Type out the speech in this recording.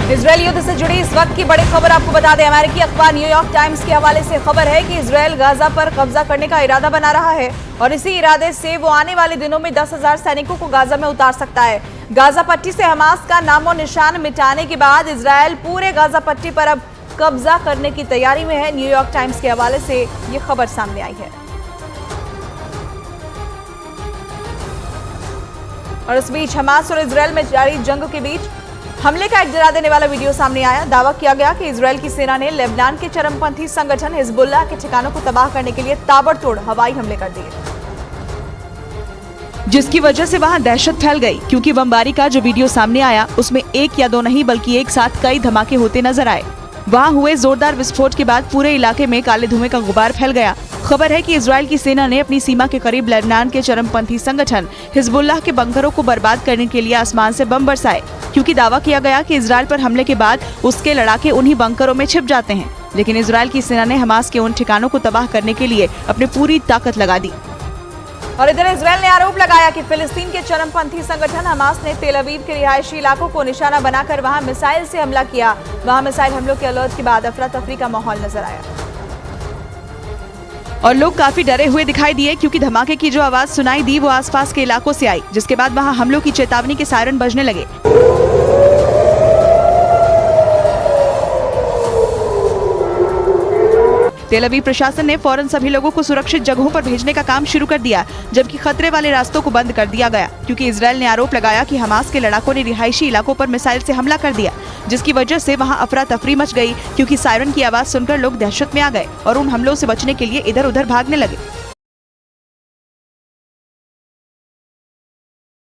Israel युद्ध से जुड़ी इस वक्त की बड़ी खबर आपको बता दें। अमेरिकी अखबार न्यूयॉर्क टाइम्स के हवाले से खबर है कि इजरायल गाजा पर कब्जा करने का इरादा बना रहा है और इसी इरादे से वो आने वाले दिनों में 10,000 सैनिकों को गाजा में उतार सकता है। गाजा पट्टी से हमास का नामो निशान मिटाने के बाद इजरायल पूरे गाजा पट्टी पर अब कब्जा करने की तैयारी में है। न्यूयॉर्क टाइम्स के हवाले से ये खबर सामने आई है। और इस बीच हमास और इजरायल में जारी जंग के बीच हमले का एक डरा देने वाला वीडियो सामने आया। दावा किया गया कि इजरायल की सेना ने लेबनान के चरमपंथी संगठन हिजबुल्लाह के ठिकानों को तबाह करने के लिए ताबड़तोड़ हवाई हमले कर दिए, जिसकी वजह से वहां दहशत फैल गई। क्योंकि बमबारी का जो वीडियो सामने आया उसमें एक या दो नहीं बल्कि एक साथ कई धमाके होते नजर आए। वहां हुए जोरदार विस्फोट के बाद पूरे इलाके में काले धुएं का गुबार फैल गया। खबर है कि इजरायल की सेना ने अपनी सीमा के करीब लेबनान के चरमपंथी संगठन हिजबुल्लाह के बंकरों को बर्बाद करने के लिए आसमान से बम बरसाए, क्योंकि दावा किया गया कि इजरायल पर हमले के बाद उसके लड़ाके उन्हीं बंकरों में छिप जाते हैं। लेकिन इजरायल की सेना ने हमास के उन ठिकानों को तबाह करने के लिए अपनी पूरी ताकत लगा दी। और इधर इजरायल ने आरोप लगाया कि फिलिस्तीन के चरमपंथी संगठन हमास ने तेल अवीव के रिहायशी इलाकों को निशाना बनाकर वहां मिसाइल से हमला किया। वहां मिसाइल हमलों के अलर्ट के बाद अफरा तफरी का माहौल नजर आया और लोग काफी डरे हुए दिखाई दिए, क्योंकि धमाके की जो आवाज सुनाई दी वो आसपास के इलाकों से आई, जिसके बाद वहां हमलों की चेतावनी के सायरन बजने लगे। तेल अवीव प्रशासन ने फौरन सभी लोगों को सुरक्षित जगहों पर भेजने का काम शुरू कर दिया, जबकि खतरे वाले रास्तों को बंद कर दिया गया, क्योंकि इजरायल ने आरोप लगाया कि हमास के लड़ाकों ने रिहायशी इलाकों पर मिसाइल से हमला कर दिया, जिसकी वजह से वहां अफरा तफरी मच गई, क्योंकि सायरन की आवाज सुनकर लोग दहशत में आ गए और उन हमलों से बचने के लिए इधर उधर भागने लगे।